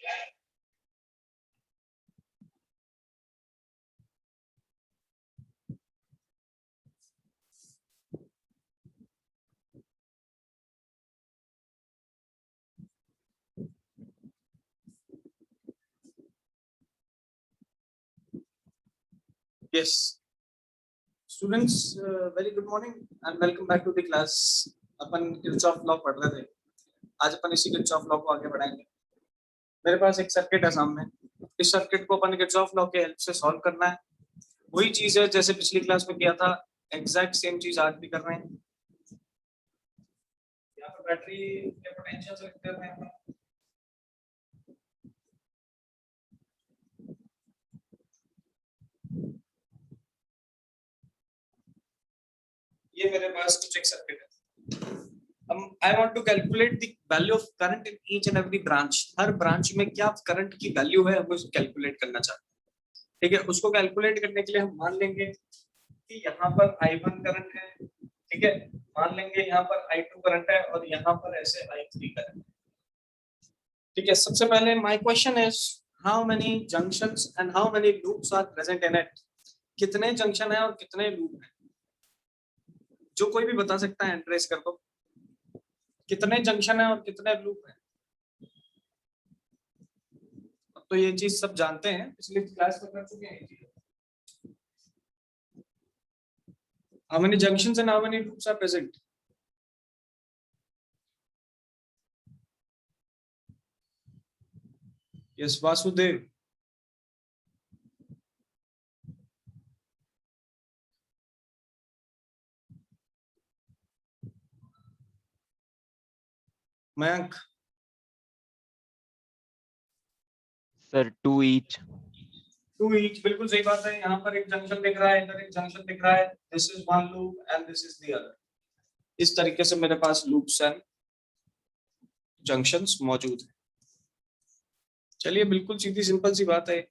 Yes, students, very good morning and welcome back to the class. Upon Kirchhoff law पढ़ रहे थे। आज अपन इसी किरचॉफ लॉ को आगे बढ़ाएंगे। मेरे पास एक सर्किट है सामने। इस सर्किट को अपन किरचॉफ लॉ के हेल्प से सॉल्व करना है। वही चीज है जैसे पिछली क्लास में किया था, एग्जैक्ट सेम चीज आज भी कर रहे हैं। यहाँ पर बैटरी के पोटेंशियल से लिखते हैं अपन। ये मेरे पास कुछ एक सर्किट है। I want to calculate the value of current in each and every branch. Her branch में क्या करंट की वैल्यू है, हम उसको कैलकुलेट करना चाहते हैं। ठीक है, उसको कैलकुलेट करने के लिए हम मान लेंगे कि यहाँ पर I1 करंट है। ठीक है, मान लेंगे यहाँ पर I2 करंट है और यहाँ पर ऐसे I3 करंट है। ठीक है, सबसे पहले my question is how many junctions and how many loops are present in it? कितने जंक्शन है और कितने लूप है? जो कोई भी बता सकता है एंट्रेस कर दो। कितने जंक्शन है और कितने लूप है? तो ये चीज सब जानते हैं, पिछली क्लास में कर चुके हैं। How many junctions and how many loops are present? Yes, Vasudev. Mayank. Sir 2 each. 2 each, बिल्कुल सही बात है। यहाँ पर एक जंक्शन दिख रहा है, इधर एक जंक्शन दिख रहा है। This is one loop and this is the other. इस तरीके से मेरे पास लूप्स एंड जंक्शंस मौजूद है। चलिए, बिल्कुल सीधी सिंपल सी बात है।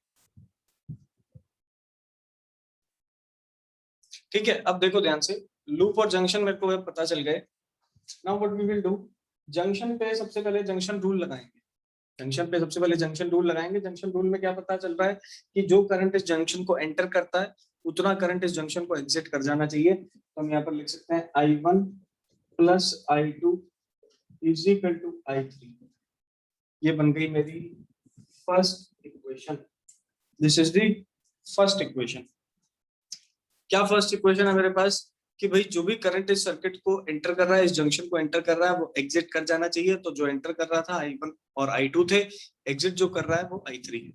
ठीक है, अब देखो ध्यान से, लूप और जंक्शन मेरे को पता चल गए। Now what we will do, junction पे सबसे पहले जंक्शन रूल लगाएंगे। जंक्शन रूल लगाएंगे। जंक्शन रूल में क्या पता चल रहा है कि जो करंट इस जंक्शन को एंटर करता है उतना करंट इस जंक्शन को एग्जिट कर जाना चाहिए। तो हम यहाँ पर लिख सकते हैं I1 plus I2 is equal to I3। ये बन गई मेरी first equation. This is the first equation. क्या फर्स्ट इक्वेशन है मेरे पास कि भाई जो भी करंट इस सर्किट को एंटर कर रहा है, इस जंक्शन को एंटर कर रहा है, वो एग्जिट कर जाना चाहिए। तो जो एंटर कर रहा था I1 और I2 थे, एग्जिट जो कर रहा है वो I3 है।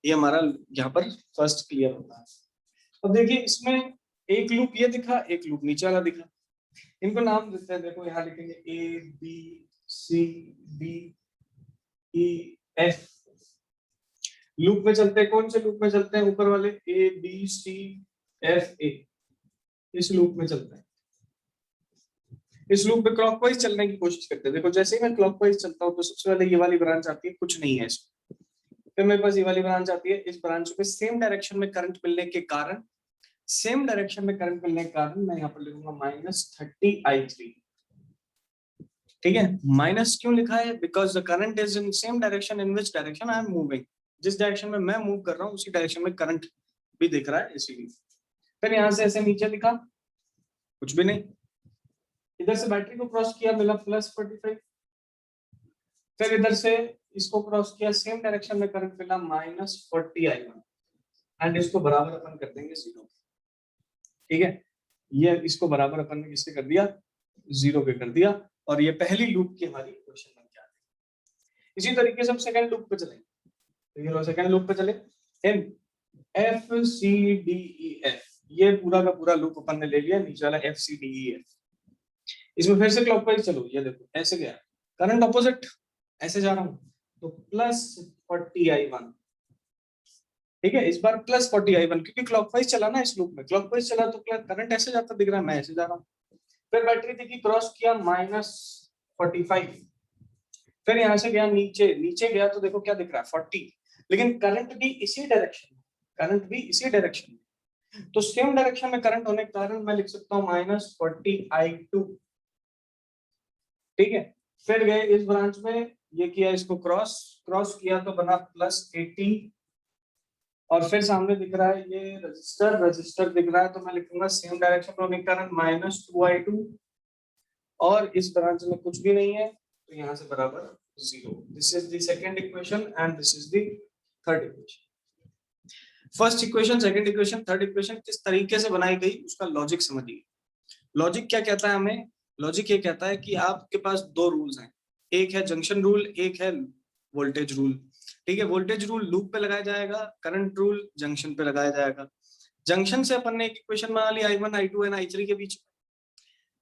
ये हमारा यहाँ पर फर्स्ट क्लियर होता है। अब देखिए, इसमें एक लूप ये दिखा, एक लूप नीचे वाला दिखा। इनको नाम देते हैं। देखो यहाँ लिखेंगे A B C D E F। Loop में चलते हैं, कौन से लूप में चलते हैं? ऊपर वाले A B C F A, इस लूप में चलता है। इस लूप में क्लॉकवाइज चलने की कोशिश करते हैं। देखो, जैसे ही मैं क्लॉकवाइज चलता हूँ तो सबसे पहले ये वाली ब्रांच आती है, कुछ नहीं है इसमें। फिर मेरे पास ये वाली ब्रांच आती है। इस ब्रांच में सेम डायरेक्शन में करंट मिलने के कारण मैं यहाँ पर लिखूंगा -30I3। ठीक है, माइनस क्यों लिखा है? Because the current is in same direction in which direction I am moving. जिस डायरेक्शन में मैं मूव कर रहा हूँ उसी डायरेक्शन में करंट भी दिख रहा है, इसीलिए। फिर यहाँ से ऐसे नीचे लिखा, कुछ भी नहीं। इधर से बैटरी को क्रॉस किया, मिला +45। फिर इधर से इसको क्रॉस किया, सेम डायरेक्शन में करंट मिला -40I1 एंड इसको बराबर अपन कर देंगे 0। ठीक है, ये इसको बराबर अपन ने किससे कर दिया? 0 पे कर दिया। और ये पहली लूप की हमारी इक्वेशन बन के आ गई। इसी तरीके से हम सेकंड लूप पे चलेंगे। तो ये लो, सेकंड लूप पे चले। F C D E F, ये पूरा का पूरा लूप अपन ने ले लिया। नीचे वाला F C D E F। इसमें फिर से क्लॉकवाइज चलो। ये देखो, ऐसे गया करंट ऑपोजिट, ऐसे जा रहा हूं तो +40I1। ठीक है, इस बार +40I1 क्योंकि क्लॉकवाइज चला ना। इस लूप में क्लॉकवाइज चला तो करंट ऐसे जाता दिख रहा है, मैं ऐसे जा रहा हूं। फिर बैटरी देखी, क्रॉस किया -45। फिर यहां से गया नीचे गया तो देखो क्या दिख रहा है, 40। लेकिन करंट भी इसी डायरेक्शन में। तो सेम डायरेक्शन में करंट होने के कारण मैं लिख सकता हूँ -40I2। ठीक है, फिर गए इस ब्रांच में, ये किया, इसको क्रॉस क्रॉस किया तो बना +80, और फिर सामने दिख रहा है ये रजिस्टर, रजिस्टर दिख रहा है तो मैं लिखूंगा same direction flowing current -2i2, और इस ब्रांच में कुछ भी नहीं है तो यहाँ से बराबर 0। This is the second equation and this is the third equation. First equation, second equation, third equation किस तरीके से बनाई गई उसका लॉजिक समझिए। लॉजिक क्या कहता है हमें? लॉजिक ये कहता है कि आपके पास दो रूल्स हैं, एक है जंक्शन रूल, एक है वोल्टेज रूल। ठीक है, वोल्टेज रूल लूप पे लगाया जाएगा, करंट रूल जंक्शन पे लगाया जाएगा। जंक्शन से अपन ने एक इक्वेशन बना ली I1 I2 एंड I3 के बीच।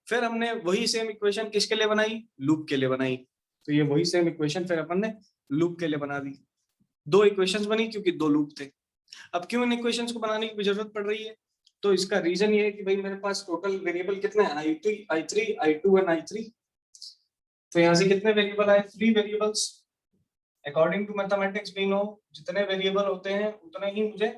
फिर हमने वही सेम इक्वेशन किसके लिए बनाई? लूप के लिए बनाई। तो ये वही सेम इक्वेशन फिर अपन ने लूप के लिए बना दी। दो इक्वेशंस बनी क्योंकि दो लूप थे। अब क्यों इन इक्वेशंस को बनाने की जरूरत पड़ रही है? तो इसका रीजन ये है कि भाई मेरे पास टोटल वेरिएबल कितने हैं? I2 I3 I2 and I3। तो यहाँ से कितने वेरिएबल आए? 3 variables. According to mathematics we know जितने वेरिएबल होते हैं उतने ही मुझे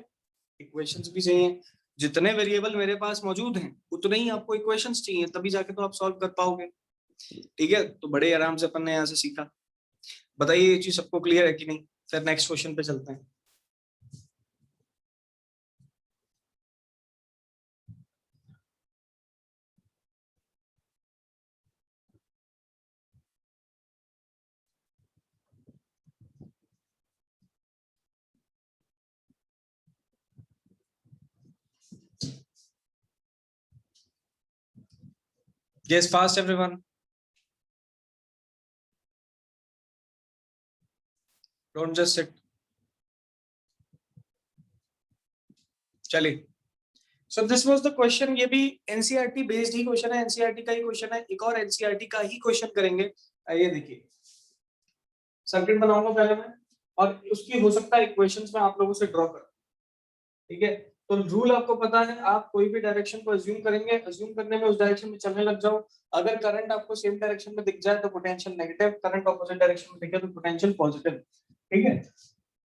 इक्वेशंस भी चाहिए। जितने वेरिएबल मेरे पास मौजूद हैं उतने ही आपको इक्वेशंस चाहिए, तभी जाके तो आप सॉल्व कर पाओगे। ठीक है, तो बड़े आराम से अपन ने यहाँ से सीखा। बताइए ये चीज सबको क्लियर है कि नहीं? फिर नेक्स्ट क्वेश्चन पे चलते हैं। Yes, fast everyone. Don't just sit. चलिए, so this was the question. ये भी एनसीईआरटी बेस्ड ही क्वेश्चन है, एनसीईआरटी का ही क्वेश्चन है। एक और एनसीईआरटी का ही क्वेश्चन करेंगे। आइए देखिए, सर्किट बनाऊंगा पहले मैं, और उसकी हो सकता है इक्वेशंस में आप लोगों से ड्रॉ करूं। ठीक है, तो रूल आपको पता है, आप कोई भी डायरेक्शन को अज्यूम करेंगे, अज्यूम करने में उस डायरेक्शन में चलने लग जाओ। अगर करंट आपको सेम डायरेक्शन में दिख जाए तो potential negative, current opposite direction में दिखे तो पोटेंशियल पॉजिटिव। ठीक है,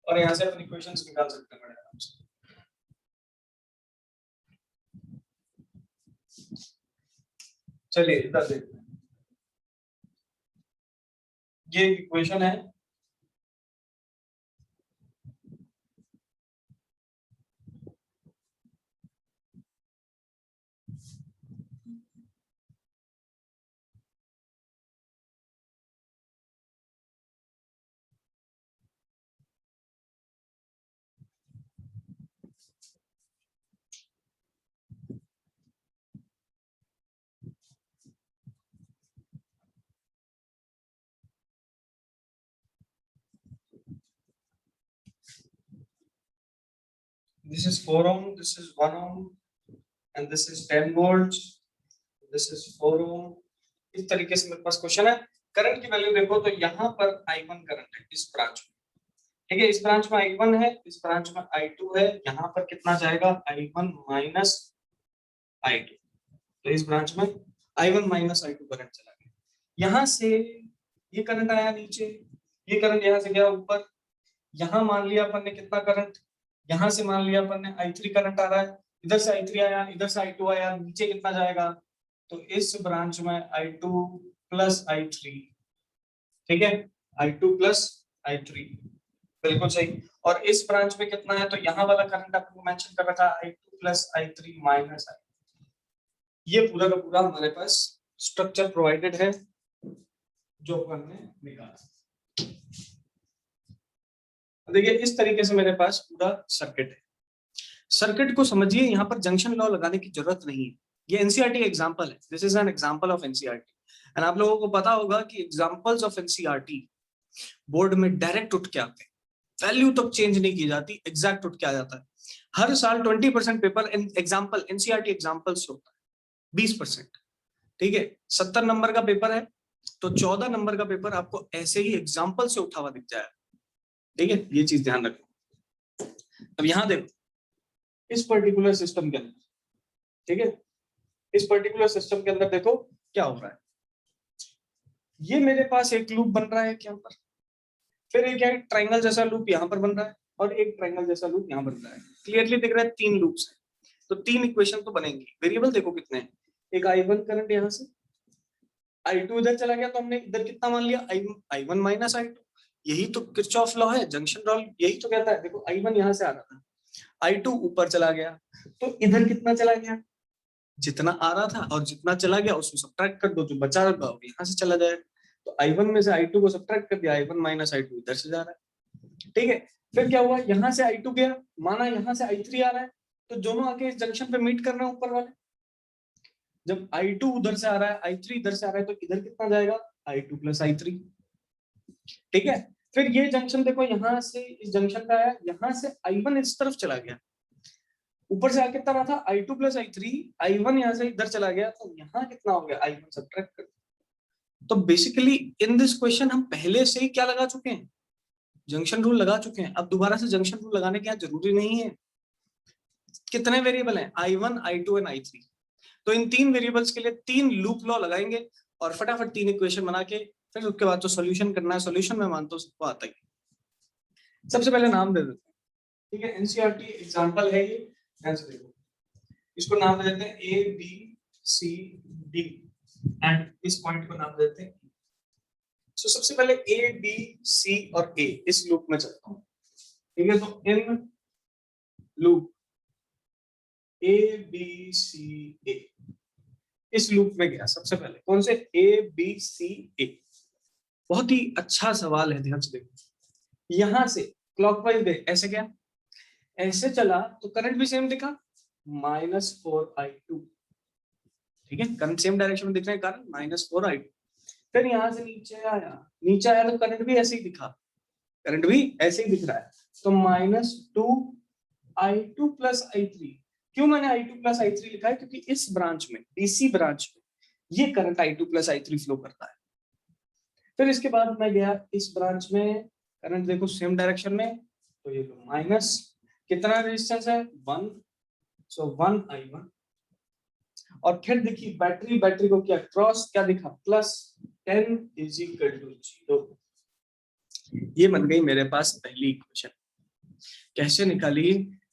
और यहाँ से अपन इक्वेशंस निकाल सकते हैं बड़े आराम से। चलिए इधर देखते हैं, ये इक्वेशन है। This is 4 ohm, this is 1 ohm, and this is 10 volts. This is 4 ohm. इस तरीके से मेरे पास क्वेश्चन है। करंट की वैल्यू देखो तो यहाँ पर I1 करंट है इस ब्रांच में। ठीक है, इस ब्रांच में I1 है, इस ब्रांच में I2 है। यहाँ पर कितना जाएगा? I1 minus I2। तो इस ब्रांच में I1 माइनस I2 करंट चला गया। यहाँ से ये करंट आया नीचे, ये करंट यहाँ से गया ऊपर। यहाँ मान लिया अपन ने कितना करंट, यहाँ से मान लिया अपन ने I3 करंट आ रहा है, इधर से I3 आया, इधर से I2 आया, नीचे कितना जाएगा? तो इस ब्रांच में I2 प्लस I3। ठीक है, I2 प्लस I3, बिल्कुल सही। और इस ब्रांच में कितना है? तो यहाँ वाला करंट आपको मेंशन कर रखा है I2 plus I3 minus I। ये पूरा का पूरा हमारे पास स्ट्रक्चर प्रोवाइडेड है जो अपन ने निकाला। देखिए इस तरीके से मेरे पास पूरा सर्किट है। सर्किट को समझिए, यहाँ पर जंक्शन लॉ लगाने की जरूरत नहीं है। ये एनसीईआरटी का एग्जांपल है, this is an example of NCERT. And आप लोगों को पता होगा कि एग्जांपल्स ऑफ एनसीईआरटी बोर्ड में डायरेक्ट उठ के आते हैं, वैल्यू तक चेंज नहीं की जाती, एग्जैक्ट उठ के आ जाता है। हर साल 20% पेपर एग्जांपल एनसीईआरटी एग्जांपल से होता है, 20%। ठीक है, 70 नंबर का पेपर है तो 14 नंबर का पेपर आपको ऐसे ही एग्जांपल से उठा हुआ दिख जाएगा। ठीक है, ये चीज ध्यान रखो। अब यहाँ देखो, इस पर्टिकुलर सिस्टम के अंदर, ठीक है, इस पर्टिकुलर सिस्टम के अंदर देखो क्या हो रहा है। ये मेरे पास एक लूप बन रहा है यहाँ पर, फिर एक ट्रायंगल जैसा लूप यहाँ पर बन रहा है, और एक ट्रायंगल जैसा लूप यहाँ बन रहा है। क्लियरली दिख रहा है 3 लूप्स हैं, तो 3 इक्वेशन तो बनेंगी। वेरिएबल देखो कितने हैं, एक I1 करंट यहाँ से, I2 इधर चला गया तो हमने इधर कितना मान लिया, I1 माइनस I2। यही तो किरचॉफ लॉ है, जंक्शन लॉ यही तो कहता है। देखो I1 यहाँ से आ रहा था, I2 ऊपर चला गया, तो इधर कितना चला गया, जितना आ रहा था और जितना चला गया उसको सब्ट्रैक्ट कर दो, जो बचा होगा वो यहाँ से चला जाएगा। तो I1 में से I2 को सब्ट्रैक्ट कर दिया, I1 माइनस I2 इधर से जा रहा है। ठीक है, फिर क्या हुआ, यहाँ से I2 गया, माना यहाँ से I3 आ रहा है, तो दोनों आके इस जंक्शन पे मीट कर रहे हैं ऊपर वाले। जब I2 उधर से आ रहा है, I3 इधर से आ रहा है, तो इधर कितना जाएगा, I2 प्लस I3। ठीक है, फिर ये जंक्शन देखो, यहाँ से इस जंक्शन का आया, यहाँ से I1 इस तरफ चला गया, ऊपर से आके कितना रहा था, I2 प्लस I3, I1 यहाँ से इधर चला गया, तो यहाँ कितना हो गया, I1 सब्ट्रैक्ट कर। तो बेसिकली इन दिस क्वेश्चन हम पहले से ही क्या लगा चुके हैं, जंक्शन रूल लगा चुके हैं। अब दोबारा से जंक्शन रूल लगाने की जरूरी नहीं है। कितने वेरिएबल हैं, I1, I2 एंड I3। तो इन तीन वेरिएबल्स के लिए तीन लूप लॉ लगाएंगे और फटाफट तीन इक्वेशन बना के फिर उसके बाद तो सॉल्यूशन करना है। सॉल्यूशन मैं मानता हूँ सबको आता ही। सबसे पहले नाम दे देते हैं, ठीक है, एनसीईआरटी एग्जांपल है ये, ध्यान से देखो। इसको नाम दे देते हैं A B C D and इस पॉइंट को नाम देते हैं। तो सबसे पहले ए बी सी और ए इस लूप में चलता हूँ, ठीक है। तो इन लूप ए बी सी ए, इस लूप में गया सबसे पहले, कौन से, ए बी सी ए। बहुत ही अच्छा सवाल है, ध्यान से देखो। यहां से क्लॉकवाइज गए, ऐसे गया, ऐसे चला तो करंट भी सेम दिखा, -4I2। ठीक है, करंट सेम डायरेक्शन में दिख रहे हैं, कारण -4I2। फिर यहां से नीचे आया, नीचे आया तो करंट भी ऐसे ही दिखा, करंट भी ऐसे ही दिख रहा है, तो -2I2 प्लस I3। क्यों मैंने I2 प्लस I3 लिखा है, क्योंकि इस ब्रांच में, डीसी ब्रांच में, ये current I2 plus I3 flow करता है। फिर इसके बाद मैं गया इस ब्रांच में, करंट देखो सेम डायरेक्शन में, तो ये तो माइनस, कितना रेजिस्टेंस है, 1, सो 1I1। और फिर देखिए बैटरी, बैटरी को क्या क्रॉस क्या दिखा, +10 = 0। ये बन गई मेरे पास पहली इक्वेशन। कैसे निकाली,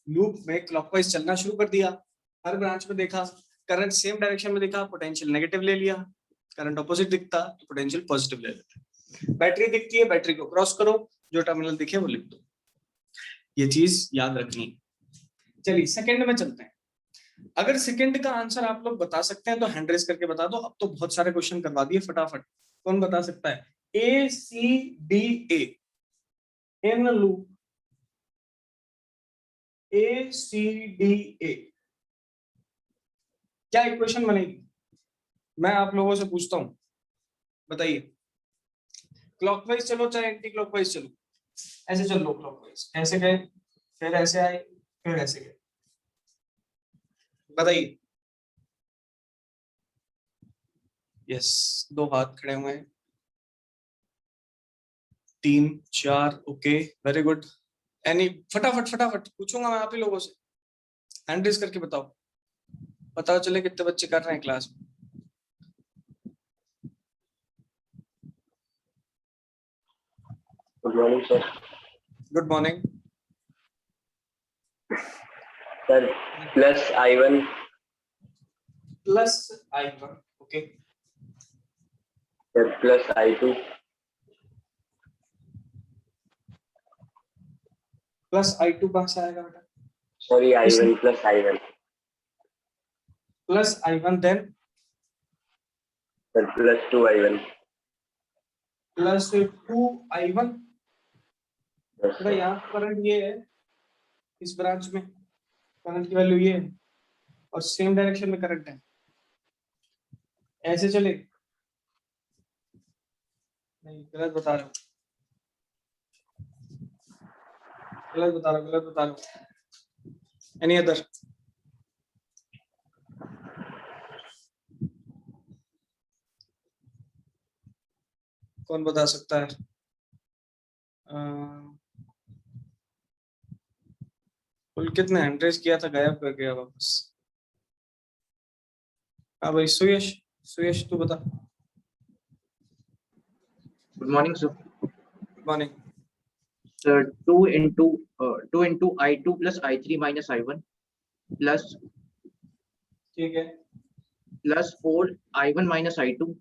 लूप में क्लॉकवाइज चलना शुरू कर दिया, हर ब्रांच में देखा, करंट सेम डायरेक्शन में दिखा, पोटेंशियल नेगेटिव ले लिया, करंट ऑपोजिट दिखता तो पोटेंशियल पॉजिटिव ले लेते। बैटरी दिखती है, बैटरी को क्रॉस करो, जो टर्मिनल दिखे वो लिख दो। ये चीज याद रखनी। चलिए सेकंड में चलते हैं। अगर सेकंड का आंसर आप लोग बता सकते हैं तो हैंड रेज करके बता दो। अब तो बहुत सारे क्वेश्चन करवा दिए फटाफट। कौन बता सकता है, A C D A in loop, A C D A, क्या इक्वेशन बनेगी? मैं आप लोगों से पूछता हूं, बताइए। क्लॉकवाइज चलो चाहे एंटी क्लॉकवाइज चलो, ऐसे चल लो, क्लॉकवाइज ऐसे गए, फिर ऐसे आए, फिर ऐसे गए, बताइए। यस, 2 हाथ खड़े हुए हैं, 3 4, ओके, वेरी गुड। एनी, फटाफट फटाफट पूछूंगा मैं आप ही लोगों से, हैंड रेज करके बताओ, पता चले कितने बच्चे कर रहे हैं क्लास में। Good morning sir. Good morning sir, +I1 plus I1, okay, sir +I2 plus I2 कहां से आएगा बेटा? Sorry I1 +I1 plus I1 then sir +2I1 plus 2I1। Yes तो यहाँ करंट ये है, इस ब्रांच में करंट की वैल्यू ये है और सेम डायरेक्शन में करंट है, ऐसे चले, नहीं गलत बता रहा हूँ, गलत बता रहा हूँ, गलत बता रहा हूँ। Any other? कौन बता सकता है? पुलकित ने हैंड रेज किया था, गायब कर गया वापस। हाँ भाई, सुयश, सुयश तू बता। Good morning, sir. Good morning. Sir, 2 into I2 plus I3 minus I1 plus ठीक है, 4 I1 minus I2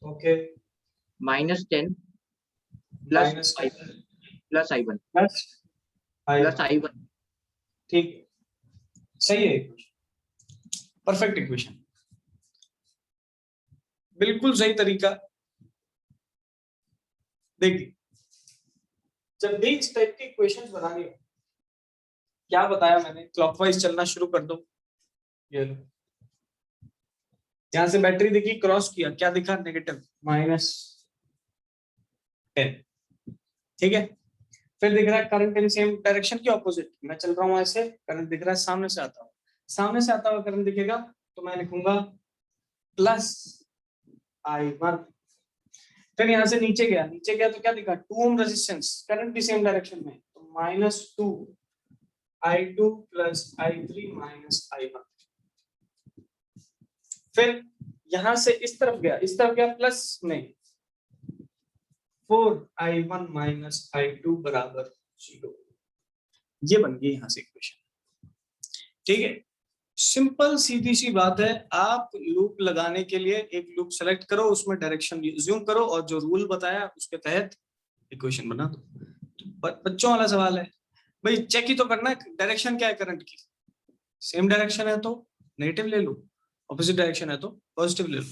okay -10 plus minus plus I1 plus plus I1। ठीक है, सही है, परफेक्ट इक्वेशन, बिल्कुल सही तरीका। देखिए जब भी इस टाइप की इक्वेशंस बनानी हो, क्या बताया मैंने, क्लॉकवाइज चलना शुरू कर दो। ये लो, यहां से बैटरी देखी, क्रॉस किया, क्या दिखा, नेगेटिव -10, ठीक है। फिर दिख रहा है करंट इन सेम डायरेक्शन की ऑपोजिट, मैं चल रहा हूं ऐसे, करंट दिख रहा है सामने से आता हुआ, सामने से आता हुआ करंट दिखेगा तो मैं लिखूंगा +I1। फिर यहां से नीचे गया, नीचे गया तो क्या दिखा, 2 ओम रेजिस्टेंस, करंट भी सेम डायरेक्शन में, तो -2I2 + I3 - I1। फिर यहां से इस तरफ गया, इस तरफ गया प्लस में, 4I1 - I2 = 0। ये बन गई यहां से इक्वेशन, ठीक है। सिंपल सीधी सी बात है, आप लूप लगाने के लिए एक लूप सेलेक्ट करो, उसमें डायरेक्शन ज्यूम करो और जो रूल बताया उसके तहत इक्वेशन बना दो। बच्चों वाला सवाल है भाई, चेक ही तो करना है डायरेक्शन क्या है करंट की, सेम डायरेक्शन है तो नेगेटिव ले लो, ऑपोजिट डायरेक्शन है तो पॉजिटिव ले लो।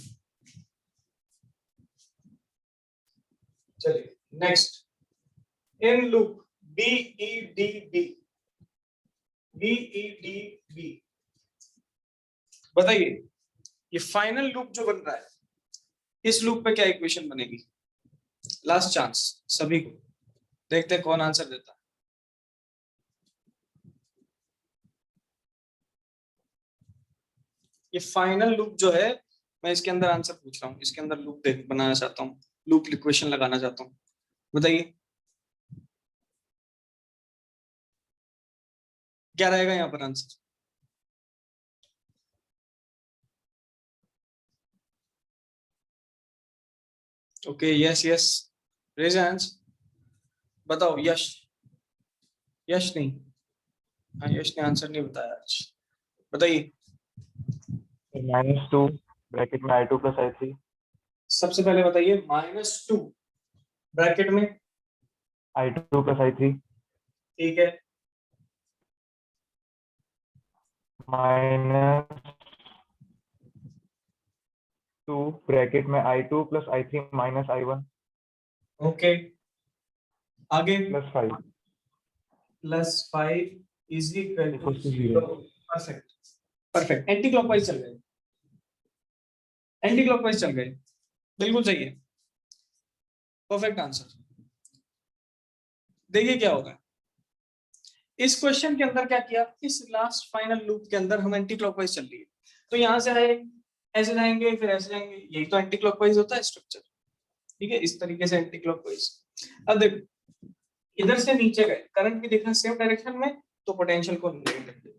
चलिए नेक्स्ट, इन लूप BEDB बताइए, ये फाइनल लूप जो बन रहा है, इस लूप पे क्या इक्वेशन बनेगी? लास्ट चांस सभी को, देखते हैं कौन आंसर देता है। ये फाइनल लूप जो है, मैं इसके अंदर आंसर पूछ रहा हूँ, इसके अंदर लूप देख बनाना चाहता हूँ, लूप इक्वेशन लगाना चाहता हूँ, बताइए क्या रहेगा यहाँ पर answer? Okay yes yes, raise hands, बताओ। यश, यश नहीं, हाँ यश ने आंसर नहीं बताया आज, बताइए। -2 ब्रैकेट में I2 + I3। सबसे पहले बताइए, -2 ब्रैकेट में I2 + I3 ठीक है, -2 ब्रैकेट में I2 + I3 - I1 ओके आगे, +5 +5 is equal to = 0। 0। Perfect, perfect, anti clockwise चल गए, एंटी क्लॉकवाइज चल गए, बिल्कुल सही है, परफेक्ट आंसर। देखिए क्या होगा, इस क्वेश्चन के अंदर क्या किया, इस लास्ट फाइनल लूप के अंदर हम एंटी क्लॉकवाइज चल रही है, तो यहां से आए, ऐसे जाएंगे, फिर ऐसे जाएंगे, यही तो एंटी क्लॉकवाइज होता है स्ट्रक्चर, ठीक है, इस तरीके से एंटी क्लॉकवाइज। अब देखो, इधर से नीचे गए, करंट भी देखना सेम डायरेक्शन में, तो पोटेंशियल को नेगेटिव,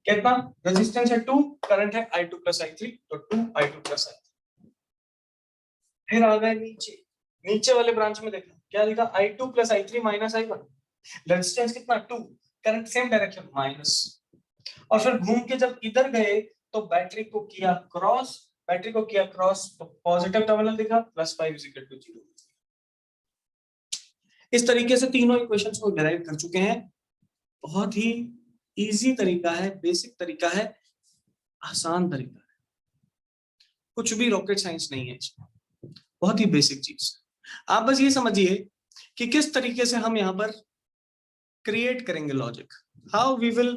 कितना, रेजिस्टेंस है 2, करंट है I2 + I3, तो 2I2 + I3। फिर आ गए नीचे, नीचे वाले ब्रांच में देखना क्या लिखा, I2 + I3 - I1, रेजिस्टेंस कितना 2, करंट सेम डायरेक्शन माइनस, और फिर घूम के जब इधर गए तो बैटरी को किया क्रॉस, बैटरी को किया क्रॉस तो पॉजिटिव टर्मिनल दिखा, +5 = 0। इस तरीके से तीनों इक्वेशंस को डिराइव कर चुके हैं, बहुत ही इजी तरीका है, बेसिक तरीका है, आसान तरीका है, कुछ भी रॉकेट साइंस नहीं है इसमें, बहुत ही बेसिक चीज। आप बस ये समझिए कि किस तरीके से हम यहाँ पर क्रिएट करेंगे logic, how we will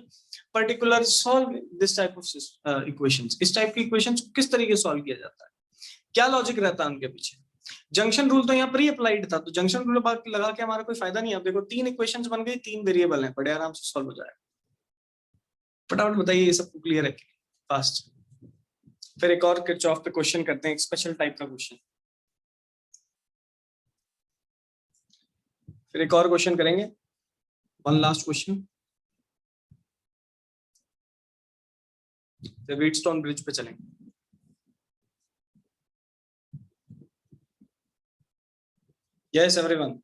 particular solve this type of equations, इस टाइप की इक्वेशंस को किस तरीके से सॉल्व किया जाता है, क्या लॉजिक रहता है उनके पीछे। जंक्शन रूल तो यहाँ पर ही अप्लाइड था, तो जंक्शन रूल लगा के हमारा कोई फायदा नहीं है। अब देखो 3 इक्वेशंस बन गई, 3 वेरिएबल हैं, बड़े आराम से सॉल्व हो जाएगा। फटाफट बताइए, ये सबको क्लियर है फास्ट। फिर एक और किरचॉफ पे क्वेश्चन करते हैं, एक स्पेशल टाइप का क्वेश्चन, फिर एक और क्वेश्चन करेंगे, वन लास्ट क्वेश्चन, फिर व्हीटस्टोन ब्रिज पे चलेंगे। यस एवरीवन,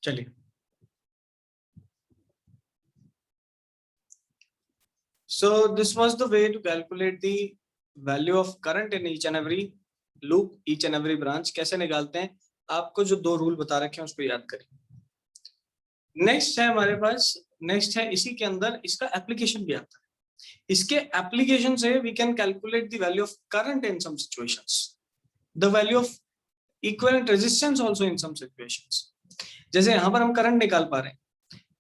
चलिए So this was the way to calculate the value of current in each and every loop, each and every branch. कैसे निकालते हैं, आपको जो दो रूल बता रखे हैं उसको याद करिए. नेक्स्ट है हमारे पास, नेक्स्ट है इसी के अंदर इसका एप्लीकेशन भी आता है. इसके एप्लीकेशन से we can calculate the value of current in some situations, the value of equivalent resistance also in some situations. जैसे यहाँ पर हम करंट निकाल पा रहे हैं,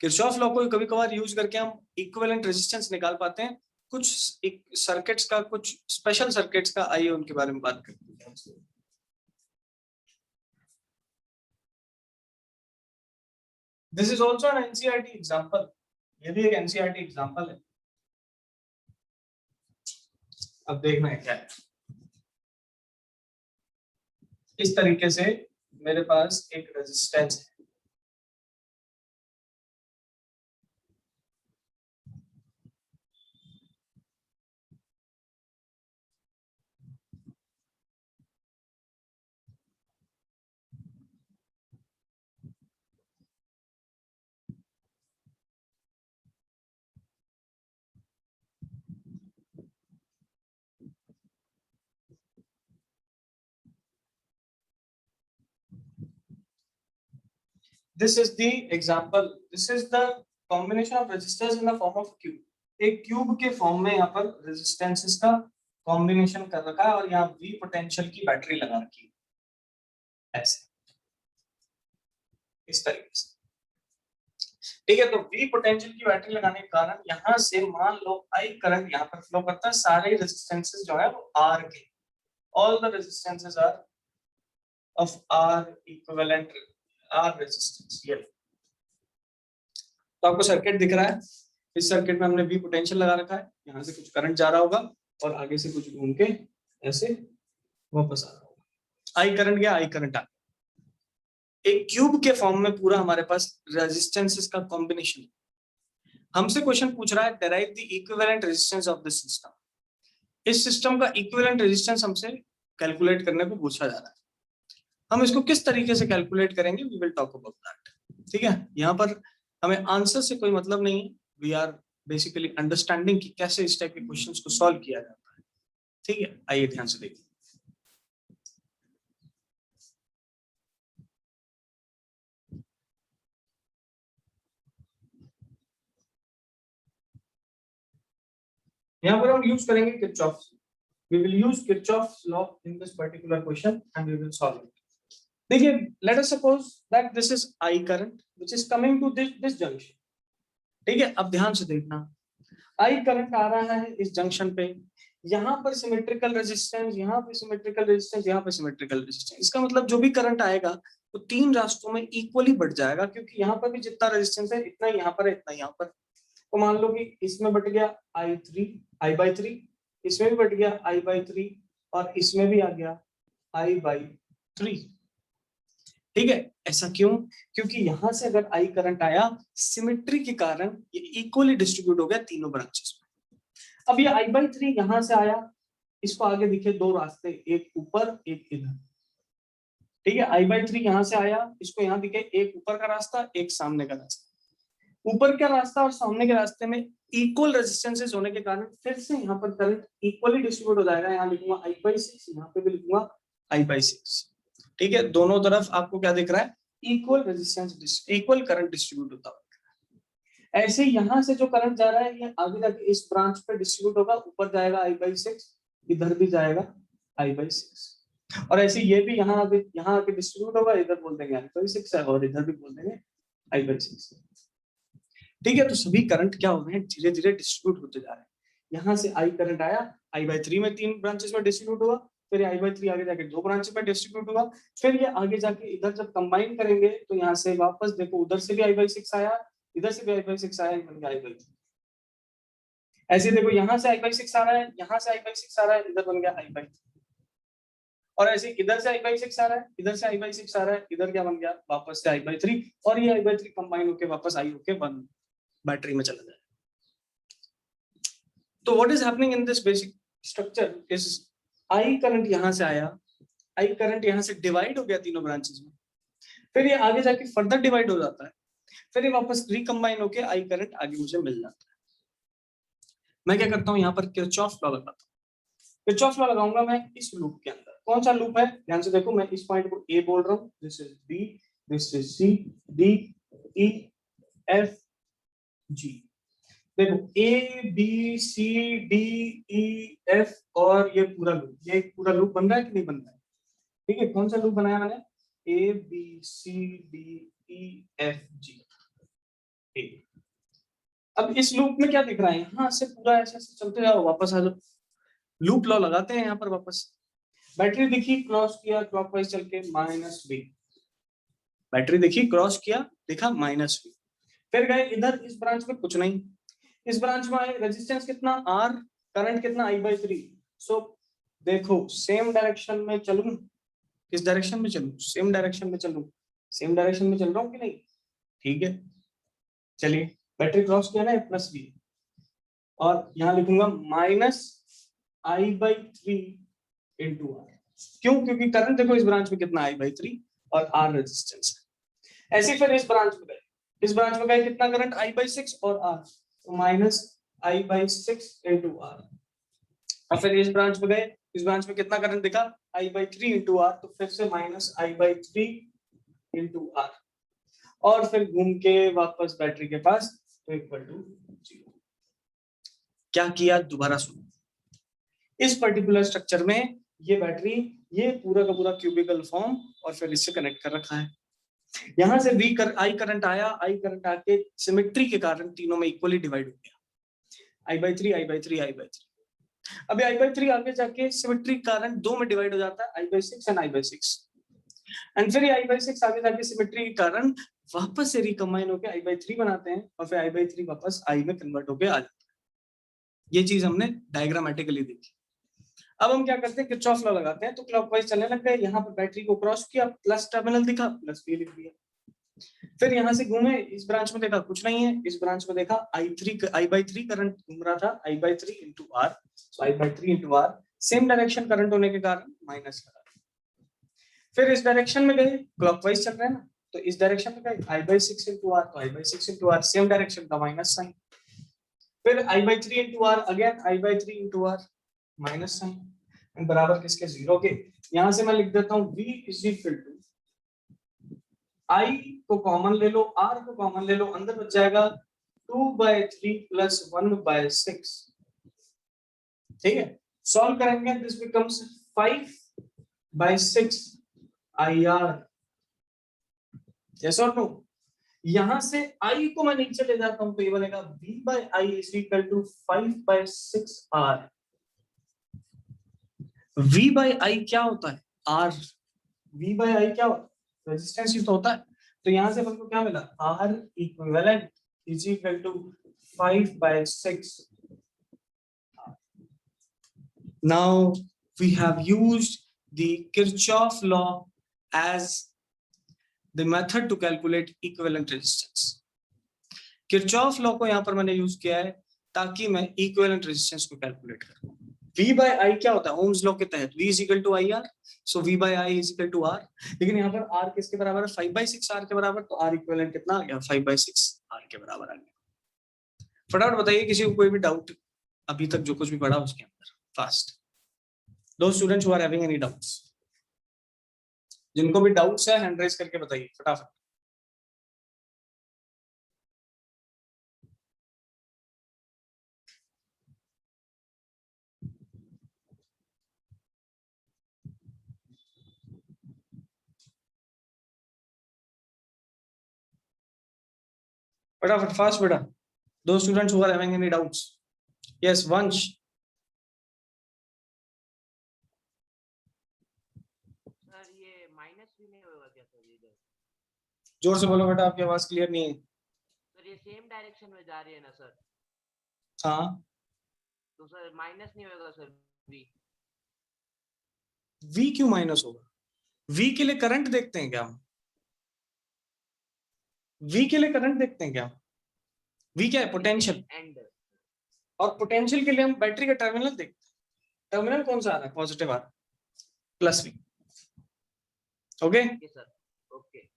किरचॉफ लॉ को कभी कभार यूज करके हम इक्विवेलेंट रेजिस्टेंस निकाल पाते हैं. कुछ सर्किट्स का, कुछ स्पेशल सर्किट्स का, आइए उनके बारे में बात करते हैं. This is also an NCERT example. ये भी एक एनसीईआरटी एग्जाम्पल है. अब देखना है क्या है. इस तरीके से मेरे पास एक रेजिस्टेंस है. This is the example. This is the combination of resistors in the form of cube. एक क्यूब के फॉर्म में यहाँ पर रेजिस्टेंसेस का कॉम्बिनेशन कर रखा है और यहाँ V पोटेंशियल की बैटरी लगा रखी है ऐसे, इस तरीके से. ठीक है, तो V पोटेंशियल की बैटरी लगाने के कारण यहाँ से मान लो I करंट यहाँ पर फ्लो करता है. सारे रेजिस्टेंसेस जो है वो R के, all the resistances are of R equivalent R resistance. ये तो आपको सर्किट दिख रहा है. इस सर्किट में हमने V पोटेंशियल लगा रखा है. यहाँ से कुछ करंट जा रहा होगा और आगे से कुछ घूम के ऐसे वापस आ रहा होगा. I करंट गया, I करंट आ गया. एक क्यूब के फॉर्म में पूरा हमारे पास रेजिस्टेंसेस का कॉम्बिनेशन. हमसे क्वेश्चन पूछ रहा है derive the equivalent resistance of this system. इस सिस्टम का इक्विवेलेंट रेजिस्टेंस हमसे कैलकुलेट करने को पूछा जा रहा है. हम इसको किस तरीके से कैलकुलेट करेंगे, we will talk about that. ठीक है, यहाँ पर हमें आंसर से कोई मतलब नहीं है. वी आर बेसिकली अंडरस्टैंडिंग कि कैसे इस टाइप के क्वेश्चंस को सॉल्व किया जाता है. ठीक है, आइए ध्यान से देखिए. यहाँ पर हम यूज करेंगे Kirchhoff. We will use Kirchhoff's law in this particular question and we will solve it. देखिए, let us suppose that this is I current which is coming to this junction. ठीक है, अब ध्यान से देखना, I करंट आ रहा है इस जंक्शन पे. यहाँ पर सिमेट्रिकल रेजिस्टेंस, यहाँ पे सिमेट्रिकल रेजिस्टेंस, यहाँ पे सिमेट्रिकल रेजिस्टेंस. इसका मतलब जो भी करंट आएगा वो तीन रास्तों में इक्वली बढ़ जाएगा, क्योंकि यहाँ पर भी जितना रेजिस्टेंस है इतना यहाँ पर है, इतना यहाँ पर. तो मान लो कि इसमें बढ़ गया I/3, इसमें भी बढ़ गया I/3 और इसमें भी आ गया I/3. ठीक है, ऐसा क्यों? क्योंकि यहां से अगर I करंट आया, सिमेट्री के कारण ये इक्वली डिस्ट्रीब्यूट हो गया तीनों ब्रांचेस में. अब ये I/3 यहां से आया, इसको आगे दिखे दो रास्ते, एक ऊपर एक इधर. ठीक है, I/3 यहां से आया, इसको यहाँ दिखे एक ऊपर का रास्ता, एक सामने का रास्ता. ऊपर का रास्ता और सामने के रास्ते में इक्वल रेजिस्टेंसेस होने के कारण फिर से यहाँ पर करंट इक्वली डिस्ट्रीब्यूट हो जाएगा. यहाँ लिखूंगा I/6, यहाँ पे भी लिखूंगा I/6. ठीक है, दोनों तरफ आपको क्या दिख रहा है, equal resistance, equal current distribute होता है. ऐसे यहाँ से जो करंट जा रहा है ये आगे जाके इस ब्रांच पे डिस्ट्रीब्यूट होगा, ऊपर जाएगा I/6, इधर भी जाएगा I/6, और ऐसे ये भी यहाँ आके डिस्ट्रीब्यूट होगा, इधर बोल देंगे I/6 है और इधर भी बोल देंगे I/6. ठीक है, तो सभी करंट क्या हो रहे हैं, धीरे धीरे डिस्ट्रीब्यूट होते जा रहे हैं. यहाँ से I करंट आया, I/3 में तीन ब्रांचेस में डिस्ट्रीब्यूट हुआ, फिर I/3 आगे जाके दो ब्रांच में डिस्ट्रीब्यूट हुआ, फिर ये आगे जाके इधर जब कंबाइन करेंगे तो यहाँ से वापस देखो, उधर से भी I/6 आया, इधर से भी I/6 आया, बन गया I/3. ऐसे देखो, यहाँ से I/6 आ रहा है, यहाँ से I/6 आ रहा है, इधर बन गया I/3. और ऐसे इधर से I/6 आ रहा है, इधर से I/6 आ रहा है, इधर क्या बन गया, वापस से I/3, और ये I/3 कंबाइन होके वापस I होके वन बैटरी में चला जाए. तो what is happening in this basic structure is I current यहाँ से आया, I करंट यहाँ से डिवाइड हो गया तीनों ब्रांचेस में, फिर ये आगे जाके फर्दर डिवाइड हो जाता है, फिर ये वापस रिकंबाइन होके I करंट आगे मुझे मिल जाता है. मैं क्या करता हूँ यहाँ पर किरचॉफ लॉ लगाता हूँ। किरचॉफ लॉ लगाऊंगा मैं इस लूप के अंदर। कौन सा लूप है, ध्यान से देखो, मैं इस पॉइंट को ए बोल रहा हूँ, this is B, this is C, D, E, F, G. देखो A B C D E F और ये पूरा लूप, ये एक पूरा लूप बन रहा है कि नहीं बन रहा है? ठीक है, कौन सा लूप बनाया मैंने, A B C D E F G. ठीक, अब इस लूप में क्या दिख रहा है, यहाँ से पूरा ऐसे ऐसे चलते जाओ, वापस आ जाओ, लूप लॉ लगाते हैं यहाँ पर वापस। बैटरी दिखी, क्रॉस किया क्लॉकवाइज चल के माइनस बी, बैटरी देखी, क्रॉस किया, देखा माइनस बी। फिर गए इधर, इस ब्रांच में कुछ नहीं, इस ब्रांच में आए, रेजिस्टेंस कितना आर, करंट कितना I/3। सो देखो सेम डायरेक्शन में चलूं, किस डायरेक्शन में चलूं, सेम डायरेक्शन में चलूं, सेम डायरेक्शन में चल रहा हूं कि नहीं? ठीक है, चलिए बैटरी क्रॉस किया ना प्लस बी, और यहां लिखूंगा माइनस I/3 इंटू आर। क्यों? क्योंकि करंट देखो इस ब्रांच में कितना I/3 और आर रेजिस्टेंस है। ऐसे फिर इस ब्रांच में गए, इस ब्रांच में गए, कितना करंट I/6 और आर, तो माइनस I/6 इंटू आर। और फिर इस ब्रांच में गए, इस ब्रांच में कितना करंट दिखा, I/3 इंटू आर, तो फिर से माइनस I/3 इंटू आर, और फिर घूम के वापस बैटरी के पास, तो इक्वल टू 0। क्या किया, दोबारा सुनो, इस पर्टिकुलर स्ट्रक्चर में ये बैटरी, ये पूरा का पूरा क्यूबिकल फॉर्म, और फिर इससे कनेक्ट कर रखा है। यहां से वी कर आई करंट आया, आई करंट आके सिमेट्री के कारण तीनों में इक्वली डिवाइड हो गया, I/3 I/3 I/3। अभी I/3 आगे जाके सिमेट्री के कारण दो में डिवाइड हो जाता है, I/6 एंड I/6, एंड फिर I/6 आगे जाके सिमेट्री के कारण वापस से रिकम्बाइन होके I/3 बनाते हैं, और फिर I/3 वापस I में कन्वर्ट होके आ जाता है। ये चीज हमने डायग्रामेटिकली देखी। अब हम क्या करते हैं, किरचॉफ लॉ लगाते हैं, तो क्लॉकवाइज चलने लग गए, यहाँ पर बैटरी को क्रॉस किया, प्लस टर्मिनल दिखा, प्लस बी लिख दिया। फिर यहाँ से घूमे, इस ब्रांच में देखा कुछ नहीं है, इस ब्रांच में देखा I/3 करंट घूम रहा था, I/3 into R, so I/3 into R, same direction current होने के कारण माइनस लगा। फिर इस डायरेक्शन में गए, क्लॉकवाइज चल रहे हैं ना, तो इस डायरेक्शन में गए, I/6 इंटू आर, तो I/6 into R, same direction का माइनस साइन। फिर I/3 into R, again I/3 into R, minus sign, बराबर किसके, 0 के। यहां से मैं लिख देता हूं V is equal to, I को कॉमन ले लो, R को कॉमन ले लो, अंदर बच जाएगा 2/3 प्लस 1/6। ठीक है, सॉल्व करेंगे, दिस बिकम्स 5/6 IR। यस और नो? यहां से I को मैं नीचे ले जाता हूं, तो ये बनेगा V/I is equal to 5/6 R। V/I क्या होता है, R। V/I क्या होता है, रेजिस्टेंस ही तो होता है। तो यहां से हमको क्या मिला, R equivalent is equal to 5/6। Now we have used the Kirchhoff law as the method to calculate equivalent resistance. Kirchhoff law को यहाँ पर मैंने यूज किया है ताकि मैं equivalent resistance को कैलकुलेट करूं। V/I क्या होता है, ओम्स लॉ के तहत V is equal to IR, so V/I is equal to R। लेकिन यहाँ पर R किसके बराबर है, 5/6 R के बराबर, तो R इक्विवेलेंट कितना आ गया, 5/6 R के बराबर आ गया। फटाफट बताइए किसी को कोई भी डाउट अभी तक जो कुछ भी पढ़ा उसके अंदर, fast. Those students who are having any doubts, जिनको भी डाउट्स है हैंड रेज करके बताइए फटाफट। फटाफट फास्ट बेटा। Those students who are having any doubts, yes Vansh। Sir ये माइनस भी नहीं होगा क्या सर इधर? जोर से बोलो बेटा, आपकी आवाज क्लियर नहीं है। सर ये सेम डायरेक्शन में जा रही है ना सर, हाँ, तो सर माइनस नहीं होगा सर v? V क्यों माइनस होगा, V के लिए करंट देखते हैं क्या हम, V के लिए करंट देखते हैं क्या, V क्या है, पोटेंशियल, एंड और पोटेंशियल के लिए हम बैटरी का टर्मिनल देखते हैं। टर्मिनल कौन सा आ रहा है, पॉजिटिव आ रहा है, plus V। Okay sir, okay.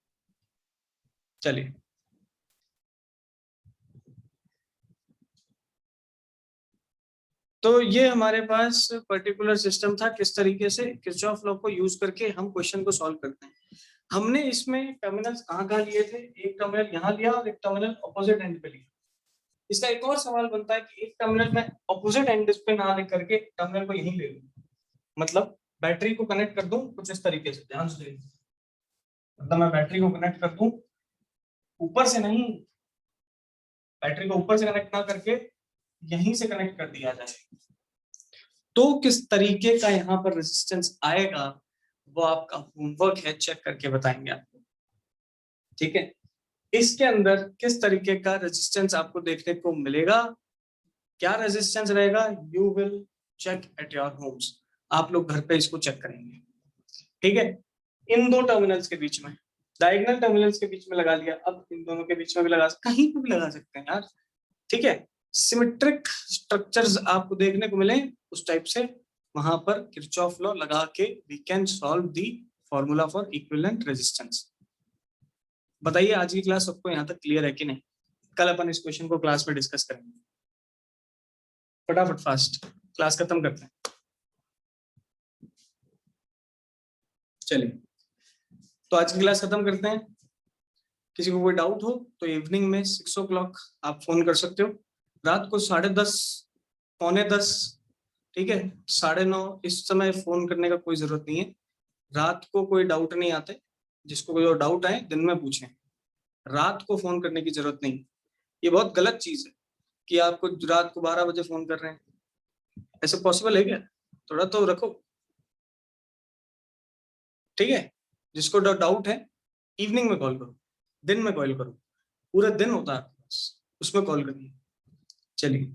चलिए। तो ये हमारे पास पर्टिकुलर सिस्टम था, किस तरीके से किरचॉफ लॉ को यूज करके हम क्वेश्चन को सॉल्व करते हैं। हमने इसमें टर्मिनल्स कहाँ लिए थे, एक टर्मिनल यहाँ लिया और एक टर्मिनल ऑपोजिट एंड पे लिया। इसका एक और सवाल बनता है कि एक टर्मिनल में ऑपोजिट एंड पे ना ले करके टर्मिनल को यहीं ले लूं, मतलब बैटरी को कनेक्ट कर दूं कुछ इस तरीके से, ध्यान से देखिए, मतलब मैं बैटरी को कनेक्ट कर दूं ऊपर से नहीं, बैटरी को ऊपर से कनेक्ट ना करके यहीं से कनेक्ट कर दिया जाए, तो किस तरीके का यहाँ पर रेजिस्टेंस आएगा वो आपका होमवर्क है, चेक करके बताएंगे आपको। ठीक है, इसके अंदर किस तरीके का रेजिस्टेंस आपको देखने को मिलेगा, क्या रेजिस्टेंस रहेगा, you will check at your homes, आप लोग घर पे इसको चेक करेंगे। ठीक है, इन दो टर्मिनल्स के बीच में, डायगोनल टर्मिनल्स के बीच में लगा लिया, अब इन दोनों के बीच में भी लगा, कहीं पे भी लगा सकते हैं यार। ठीक है, सिमेट्रिक स्ट्रक्चर्स आपको देखने को मिले उस टाइप से, वहां पर किरचॉफ लॉ लगा के we can solve the formula for equivalent resistance. बताइए आज की क्लास सबको यहाँ तक क्लियर है कि नहीं? कल अपन इस क्वेश्चन को क्लास में डिस्कस करेंगे, फटाफट फास्ट क्लास खत्म करते हैं। चलिए, तो आज की क्लास खत्म करते हैं। किसी को कोई डाउट हो तो इवनिंग में 6 o'clock आप फोन कर सकते हो, रात को 10:30 पौने 10, ठीक है, 9:30 इस समय फोन करने का कोई जरूरत नहीं है। रात को कोई डाउट नहीं आते, जिसको कोई डाउट आए दिन में पूछें, रात को फोन करने की जरूरत नहीं। ये बहुत गलत चीज है कि आपको रात को 12 बजे फोन कर रहे हैं, ऐसे पॉसिबल है क्या? थोड़ा तो रखो। ठीक है, जिसको डाउट है इवनिंग में कॉल करो, दिन में कॉल करो, पूरा दिन होता है आपके पास, उसमें कॉल करिए। चलिए।